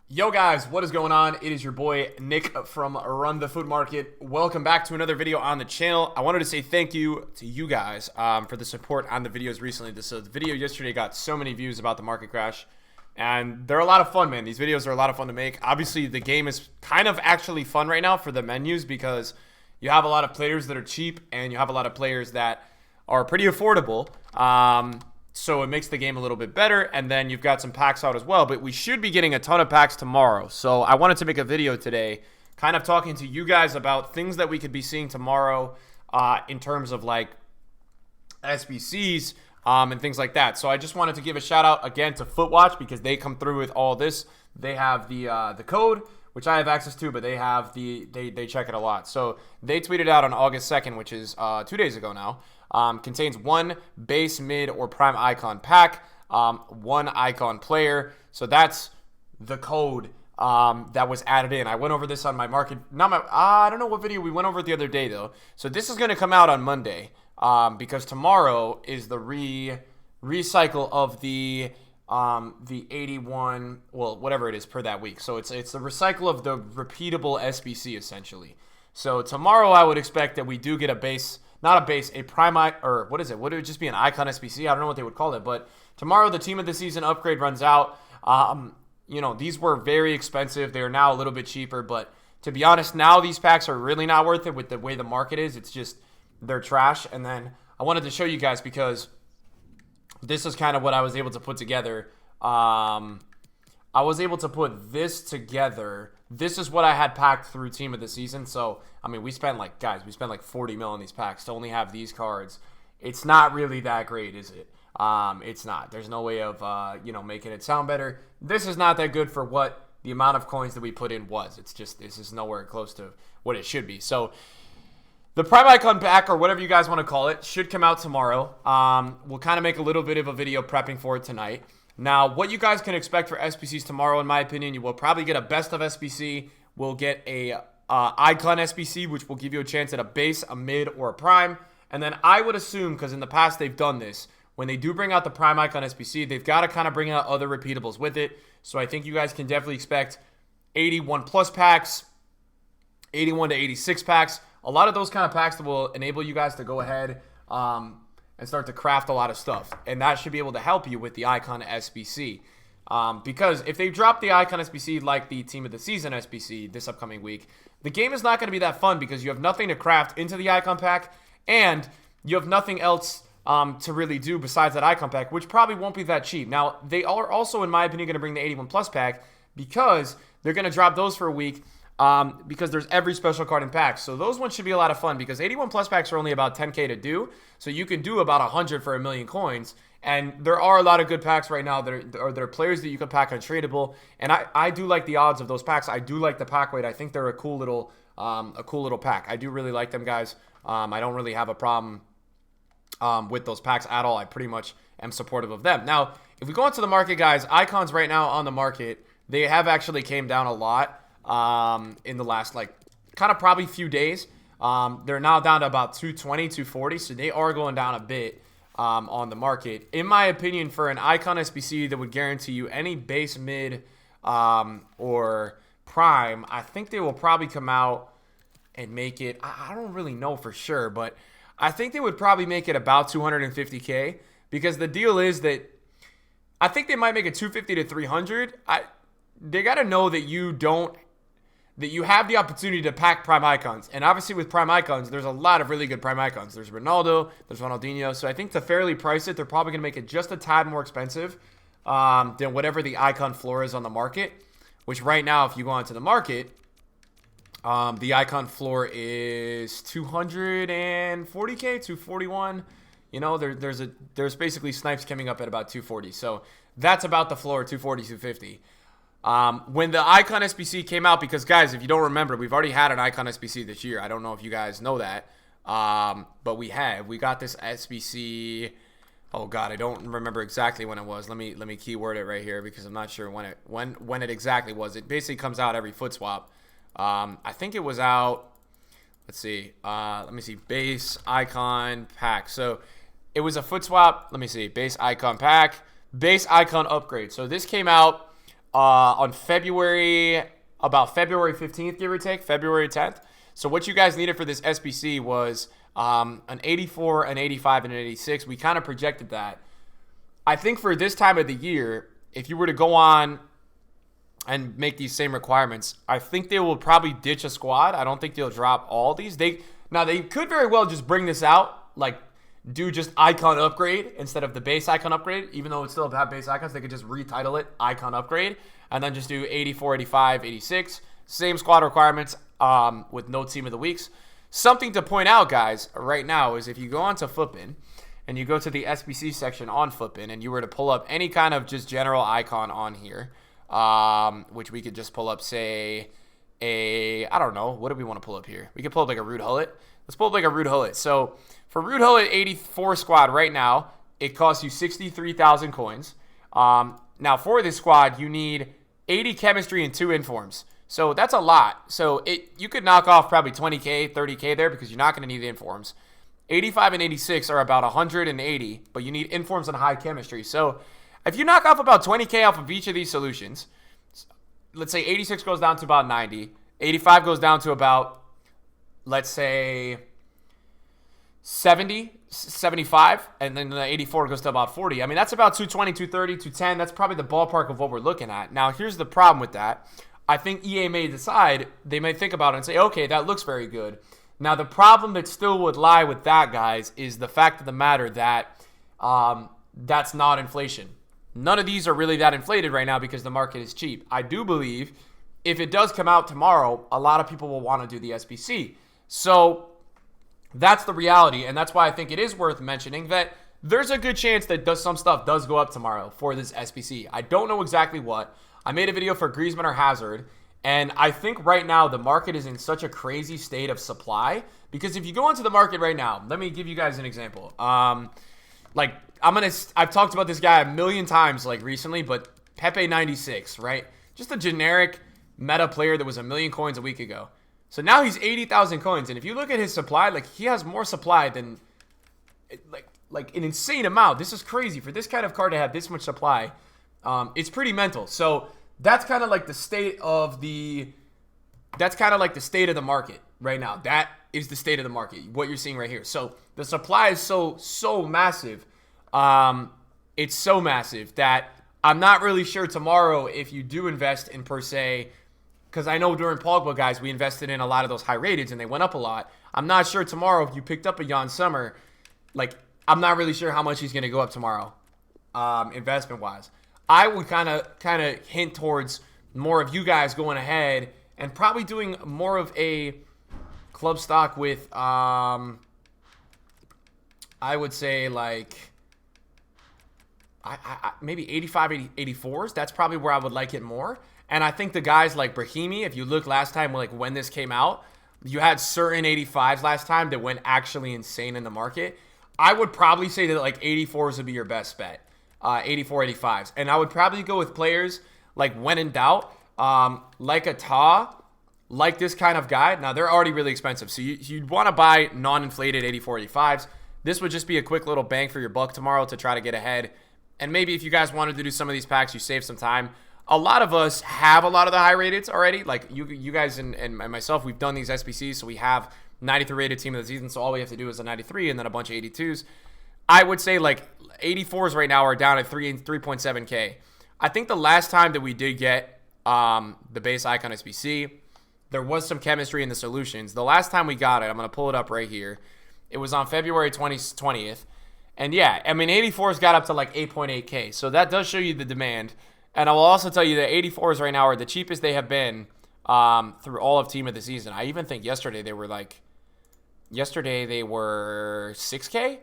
Yo guys, what is going on? It is your boy Nick from Run the Food Market. Welcome back to another video on the channel. I wanted to say thank you to you guys for the support on the videos recently. The video yesterday got so many views about the market crash, and they're a lot of fun, man. These videos are a lot of fun to make. Obviously, the game is kind of actually fun right now for the menus because you have a lot of players that are cheap and you have a lot of players that are pretty affordable. So it makes the game a little bit better, and then you've got some packs out as well, but we should be getting a ton of packs tomorrow. So I wanted to make a video today kind of talking to you guys about things that we could be seeing tomorrow in terms of like SBCs and things like that. So I just wanted to give a shout out again to Footwatch because they come through with all this. They have the code, which I have access to, but they have they check it a lot. So they tweeted out on August 2nd, which is 2 days ago now. Contains one base, mid, or prime icon pack, one icon player. So that's the code that was added in. I went over this on my market. I don't know what video we went over it the other day though. So this is going to come out on Monday because tomorrow is the recycle of the 81, well, whatever it is per that week. So it's the recycle of the repeatable SBC essentially. So tomorrow I would expect that we do get a base. Not a base, a prime, or what is it? Would it just be an icon SBC? I don't know what they would call it. But tomorrow, the team of the season upgrade runs out. You know, these were very expensive. They are now a little bit cheaper. But to be honest, now these packs are really not worth it with the way the market is. It's just, they're trash. And then I wanted to show you guys because this is kind of what I was able to put together. I was able to put this together. This is what I had packed through team of the season. So, I mean, we spent like 40 mil on these packs to only have these cards. It's not really that great, is it? It's not. There's no way of, making it sound better. This is not that good for what the amount of coins that we put in was. It's just, this is nowhere close to what it should be. So, the Prime Icon pack, or whatever you guys want to call it, should come out tomorrow. We'll kind of make a little bit of a video prepping for it tonight. Now, what you guys can expect for SBCs tomorrow, in my opinion, you will probably get a best of SBC. We'll get a icon SBC, which will give you a chance at a base, a mid, or a prime. And then I would assume, because in the past they've done this, when they do bring out the prime icon SBC, they've got to kind of bring out other repeatables with it. So I think you guys can definitely expect 81 plus packs, 81 to 86 packs. A lot of those kind of packs that will enable you guys to go ahead and start to craft a lot of stuff. And that should be able to help you with the icon SBC. Because if they drop the icon SBC like the team of the season SBC this upcoming week, the game is not going to be that fun because you have nothing to craft into the icon pack and you have nothing else to really do besides that icon pack, which probably won't be that cheap. Now, they are also, in my opinion, going to bring the 81 plus pack because they're going to drop those for a week because there's every special card in packs. So those ones should be a lot of fun because 81 plus packs are only about 10K to do. So you can do about 100 for a million coins. And there are a lot of good packs right now that are players that you can pack untradeable. And I do like the odds of those packs. I do like the pack weight. I think they're a cool little pack. I do really like them, guys. I don't really have a problem with those packs at all. I pretty much am supportive of them. Now, if we go into the market, guys, icons right now on the market, they have actually came down a lot in the last kind of probably few days. They're now down to about 220, 240, so they are going down a bit on the market. In my opinion, for an icon SBC that would guarantee you any base, mid, or prime, I think they will probably come out and make it, I don't really know for sure, but I think they would probably make it about 250K because the deal is that I think they might make it 250 to 300. They got to know that you have the opportunity to pack prime icons. And obviously with prime icons, there's a lot of really good prime icons. There's Ronaldo, there's Ronaldinho. So I think to fairly price it, they're probably going to make it just a tad more expensive than whatever the icon floor is on the market. Which right now, if you go onto the market, the icon floor is 240K, 241. You know, there's basically snipes coming up at about 240. So that's about the floor, 240, 250. When the icon SBC came out, because guys, if you don't remember, we've already had an icon SBC this year. I don't know if you guys know that, but we got this SBC. Oh God, I don't remember exactly when it was. Let me keyword it right here because I'm not sure when it exactly was. It basically comes out every foot swap. I think it was out. Let's see. Let me see. Base icon pack. So it was a foot swap. Let me see. Base icon pack. Base icon upgrade. So this came out on about February 15th, give or take, February 10th. So what you guys needed for this SBC was an 84, an 85, and an 86. We kind of projected that. I think for this time of the year, if you were to go on and make these same requirements, I think they will probably ditch a squad. I don't think they'll drop all these. They could very well just bring this out, like do just icon upgrade instead of the base icon upgrade. Even though it still have base icons, they could just retitle it icon upgrade and then just do 84, 85, 86. Same squad requirements with no team of the weeks. Something to point out, guys, right now is if you go onto Flippin and you go to the SBC section on Flippin and you were to pull up any kind of just general icon on here, which we could just pull up, say, I don't know, what do we want to pull up here? We could pull up like a Rude Hullet. Let's pull up like a Rude Hullet. So for Rude Hullet 84 squad right now, it costs you 63,000 coins. Now for this squad, you need 80 chemistry and 2 informs. So that's a lot. So you could knock off probably 20k, 30k there because you're not going to need informs. 85 and 86 are about 180, but you need informs and high chemistry. So if you knock off about 20k off of each of these solutions, let's say 86 goes down to about 90, 85 goes down to about, let's say, 70, 75, and then the 84 goes to about 40. I mean, that's about 220, 230, 210. That's probably the ballpark of what we're looking at. Now, here's the problem with that. I think EA may decide, they may think about it and say, okay, that looks very good. Now, the problem that still would lie with that, guys, is the fact of the matter that that's not inflation. None of these are really that inflated right now because the market is cheap. I do believe if it does come out tomorrow, a lot of people will want to do the SBC. So that's the reality, and that's why I think it is worth mentioning that there's a good chance that some stuff does go up tomorrow for this SBC. I don't know exactly what. I made a video for Griezmann or Hazard, and I think right now the market is in such a crazy state of supply because if you go into the market right now, let me give you guys an example. I've talked about this guy a million times like recently, but Pepe 96, right? Just a generic meta player that was 1 million coins a week ago. So now he's 80,000 coins, and if you look at his supply, like he has more supply than like an insane amount. This is crazy for this kind of card to have this much supply. It's pretty mental. So that's kind of like the state of the market right now. That is the state of the market, what you're seeing right here. So the supply is so massive. It's so massive that I'm not really sure tomorrow if you do invest in per se, because I know during Pogba, guys, we invested in a lot of those high rateds and they went up a lot. I'm not sure tomorrow if you picked up a Jan Sommer, like I'm not really sure how much he's going to go up tomorrow, investment-wise. I would kind of hint towards more of you guys going ahead and probably doing more of a club stock with, I would say like, maybe 85, 84s. That's probably where I would like it more. And I think the guys like Brahimi, if you look last time, like when this came out, you had certain 85s last time that went actually insane in the market. I would probably say that like 84s would be your best bet. 84, 85s. And I would probably go with players like when in doubt, like a Ta, like this kind of guy. Now, they're already really expensive. So you'd want to buy non-inflated 84, 85s. This would just be a quick little bang for your buck tomorrow to try to get ahead. And maybe if you guys wanted to do some of these packs, you save some time. A lot of us have a lot of the high rateds already. Like you guys and myself, we've done these SBCs, so we have 93 rated team of the season. So all we have to do is a 93 and then a bunch of 82s. I would say like 84s right now are down at 3.7K. I think the last time that we did get the base icon SBC, there was some chemistry in the solutions. The last time we got it, I'm going to pull it up right here. It was on February 20th. And yeah, I mean, 84s got up to like 8.8K. So that does show you the demand. And I will also tell you that 84s right now are the cheapest they have been through all of team of the season. I even think yesterday they were 6K.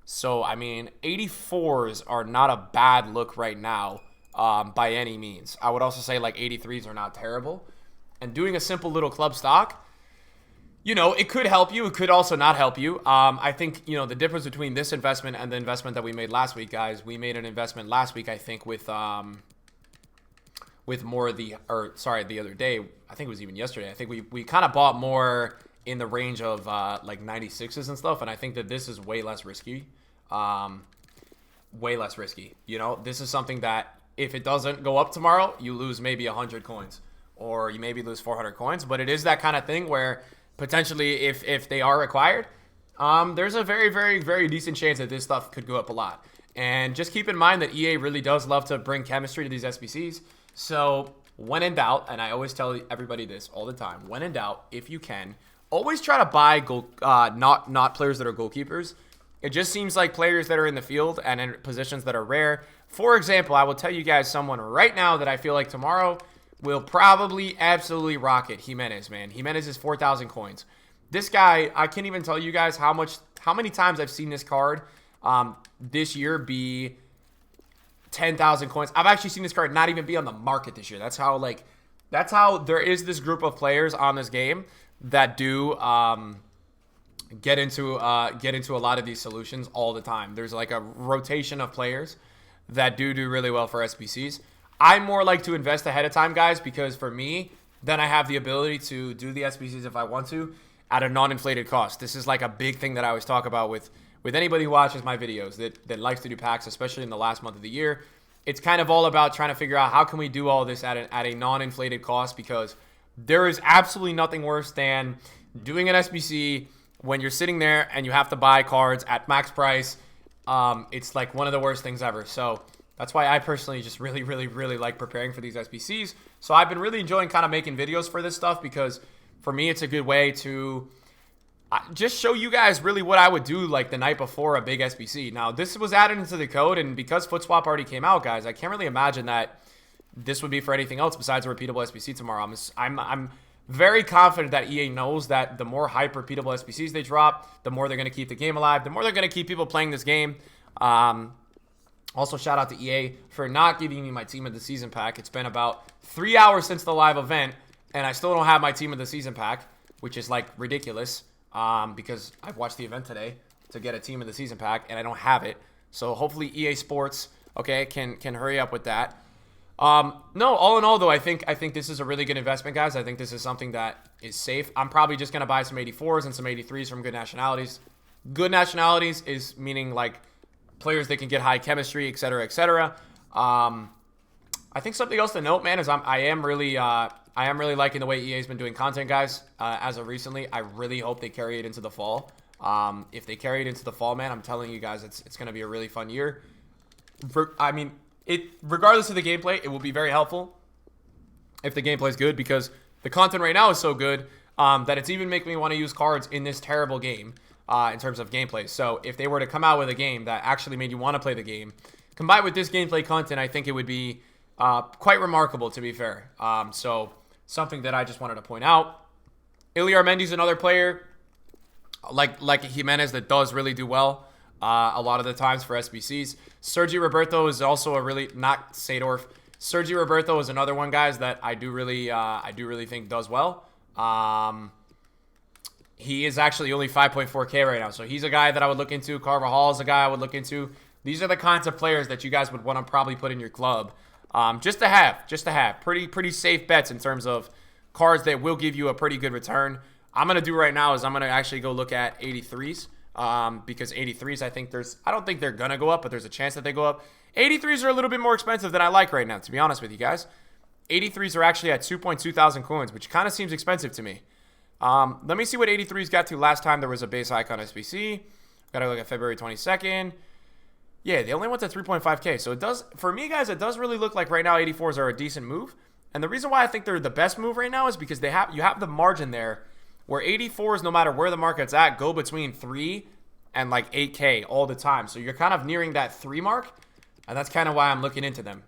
So, I mean, 84s are not a bad look right now by any means. I would also say like 83s are not terrible. And doing a simple little club stock, you know, it could help you. It could also not help you. I think, you know, the difference between this investment and the investment that we made last week, guys, we made an investment last week, I think, with more of the other day. I think it was even yesterday. I think we kind of bought more in the range of like 96s and stuff. And I think that this is way less risky. Way less risky. You know, this is something that if it doesn't go up tomorrow, you lose maybe 100 coins, or you maybe lose 400 coins. But it is that kind of thing where potentially if they are required, there's a very, very, very decent chance that this stuff could go up a lot. And just keep in mind that EA really does love to bring chemistry to these SBCs. So when in doubt, and I always tell everybody this all the time, when in doubt, if you can, always try to buy not players that are goalkeepers. It just seems like players that are in the field and in positions that are rare. For example, I will tell you guys someone right now that I feel like tomorrow will probably absolutely rock it. Jimenez, man. Jimenez is 4,000 coins. This guy, I can't even tell you guys how many times I've seen this card this year be 10,000 coins. I've actually seen this card not even be on the market this year. That's how there is this group of players on this game that do get into a lot of these solutions all the time. There's like a rotation of players that do really well for SBCs. I more like to invest ahead of time, guys, because for me, then I have the ability to do the SBCs if I want to at a non-inflated cost. This is like a big thing that I always talk about with anybody who watches my videos that likes to do packs, especially in the last month of the year. It's kind of all about trying to figure out how can we do all this at a non-inflated cost, because there is absolutely nothing worse than doing an SBC when you're sitting there and you have to buy cards at max price. It's like one of the worst things ever. So that's why I personally just really, really, really like preparing for these SBCs. So I've been really enjoying kind of making videos for this stuff, because for me, it's a good way to just show you guys really what I would do like the night before a big SBC. Now, this was added into the code, and because FootSwap already came out, guys, I can't really imagine that this would be for anything else besides a repeatable SBC tomorrow. I'm very confident that EA knows that the more hype repeatable SBCs they drop, the more they're going to keep the game alive, the more they're going to keep people playing this game. Also, shout out to EA for not giving me my Team of the Season pack. It's been about 3 hours since the live event, and I still don't have my Team of the Season pack, which is like ridiculous, because I've watched the event today to get a Team of the Season pack, and I don't have it. So hopefully EA Sports, okay, can hurry up with that. No, all in all, though, I think this is a really good investment, guys. I think this is something that is safe. I'm probably just going to buy some 84s and some 83s from good nationalities. Good nationalities is meaning like players that can get high chemistry, etc., etc. I think something else to note, man, is I am really liking the way EA's been doing content, guys. As of recently, I really hope they carry it into the fall. If they carry it into the fall, man, I'm telling you guys, it's going to be a really fun year. Regardless of the gameplay, it will be very helpful if the gameplay is good, because the content right now is so good that it's even making me want to use cards in this terrible game in terms of gameplay. So if they were to come out with a game that actually made you want to play the game, combined with this gameplay content, I think it would be quite remarkable, to be fair. So something that I just wanted to point out. Iliar Mendy's another player like Jimenez that does really do well a lot of the times for SBCs. Sergi Roberto is also a really, not Seedorf. Sergi Roberto is another one, guys, that I do really think does well. He is actually only 5.4K right now, so he's a guy that I would look into. Carvajal is a guy I would look into. These are the kinds of players that you guys would want to probably put in your club, just to have pretty safe bets in terms of cards that will give you a pretty good return. I'm gonna do right now is I'm gonna actually go look at 83s. Because 83s, I don't think they're going to go up, but there's a chance that they go up. 83s are a little bit more expensive than I like right now, to be honest with you guys. 83s are actually at 2.2 thousand coins, which kind of seems expensive to me. Let me see what 83s got to last time there was a base icon SBC. Got to look at February 22nd. Yeah, they only went to 3.5K. So it does, for me, guys, it does really look like right now 84s are a decent move. And the reason why I think they're the best move right now is because you have the margin there, where 84s, no matter where the market's at, go between 3 and like 8K all the time. So you're kind of nearing that 3 mark, and that's kind of why I'm looking into them.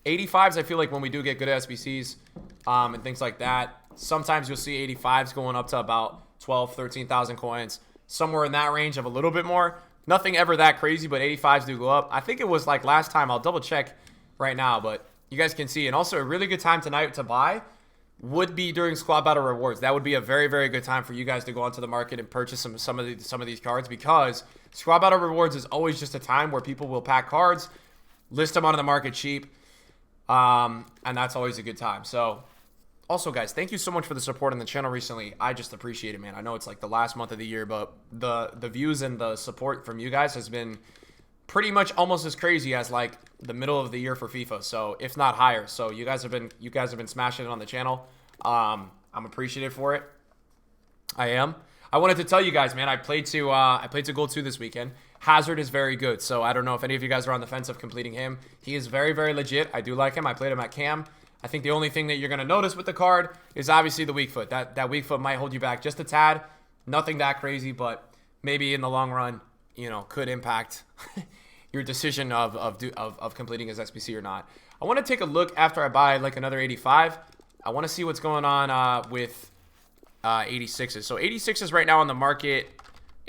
85s, I feel like when we do get good SBCs and things like that, sometimes you'll see 85s going up to about 12, 13,000 coins, somewhere in that range of a little bit more. Nothing ever that crazy, but 85s do go up. I think it was like last time. I'll double check right now, but you guys can see. And also a really good time tonight to buy would be during Squad Battle Rewards. That would be a very, very good time for you guys to go onto the market and purchase some of these cards, because Squad Battle Rewards is always just a time where people will pack cards, list them onto the market cheap, and that's always a good time. So, also, guys, thank you so much for the support on the channel recently. I just appreciate it, man. I know it's like the last month of the year, but the views and the support from you guys has been pretty much almost as crazy as like the middle of the year for FIFA. So if not higher. So you guys have been smashing it on the channel. I'm appreciative for it. I am. I wanted to tell you guys, man, I played to gold 2 this weekend. Hazard is very good. So I don't know if any of you guys are on the fence of completing him. He is very, very legit. I do like him. I played him at cam. I think the only thing that you're going to notice with the card is obviously the weak foot. That weak foot might hold you back just a tad. Nothing that crazy, but maybe in the long run, you know, could impact your decision of completing his SBC or not. I want to take a look after I buy like another 85. I want to see what's going on with 86s. So 86s right now on the market.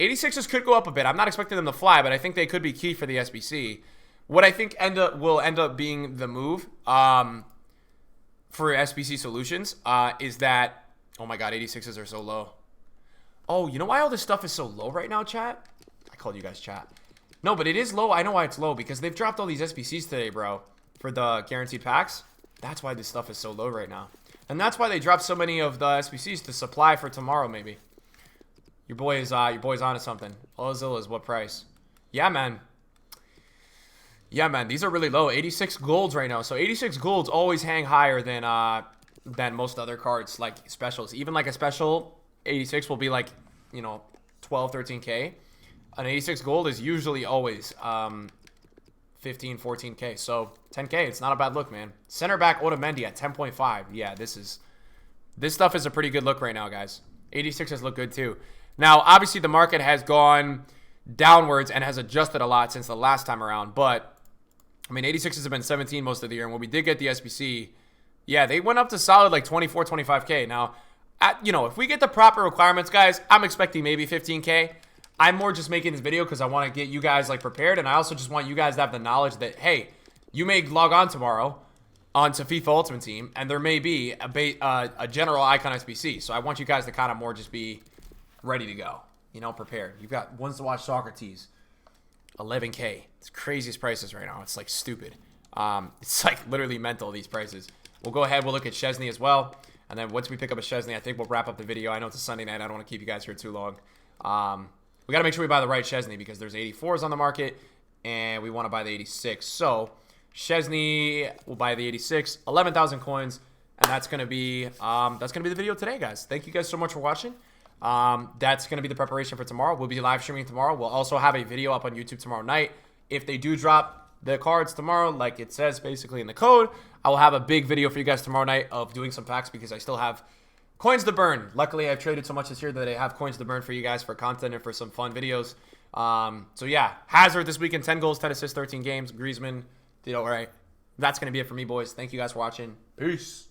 86s could go up a bit. I'm not expecting them to fly, but I think they could be key for the SBC. What I think will end up being the move for SBC solutions is that, oh my god, 86s are so low. Oh, you know why all this stuff is so low right now, chat? I called you guys chat. No, but it is low. I know why it's low, because they've dropped all these SBCs today, bro, for the guaranteed packs. That's why this stuff is so low right now. And that's why they dropped so many of the SBCs to supply for tomorrow, maybe. Your boy's onto something. Ozil is what price? Yeah, man. Yeah, man. These are really low. 86 golds right now. So 86 golds always hang higher than most other cards, like specials. Even like a special 86 will be like, you know, 12, 13K. An 86 gold is usually always 15, 14K. So 10K, it's not a bad look, man. Center back Otamendi at 10.5. Yeah, this stuff is a pretty good look right now, guys. 86s look good too. Now, obviously, the market has gone downwards and has adjusted a lot since the last time around. But, I mean, 86s have been 17 most of the year. And when we did get the SBC, yeah, they went up to solid like 24, 25K. Now, you know, if we get the proper requirements, guys, I'm expecting maybe 15K. I'm more just making this video because I want to get you guys like prepared. And I also just want you guys to have the knowledge that, hey, you may log on tomorrow onto FIFA Ultimate Team, and there may be a general icon SBC. So I want you guys to kind of more just be ready to go, you know, prepared. You've got ones to watch Socrates, 11K. It's craziest prices right now. It's like stupid. It's like literally mental, these prices. We'll go ahead. We'll look at Chesney as well. And then once we pick up a Chesney, I think we'll wrap up the video. I know it's a Sunday night. I don't want to keep you guys here too long. We got to make sure we buy the right Chesney because there's 84s on the market, and we want to buy the 86. So Chesney, we'll buy the 86, 11,000 coins, and that's gonna be the video today, guys. Thank you guys so much for watching. That's gonna be the preparation for tomorrow. We'll be live streaming tomorrow. We'll also have a video up on YouTube tomorrow night. If they do drop the cards tomorrow, like it says basically in the code, I will have a big video for you guys tomorrow night of doing some packs because I still have coins to burn. Luckily, I've traded so much this year that I have coins to burn for you guys for content and for some fun videos. So yeah, Hazard this weekend, 10 goals, 10 assists, 13 games. Griezmann did all right. That's going to be it for me, boys. Thank you guys for watching. Peace.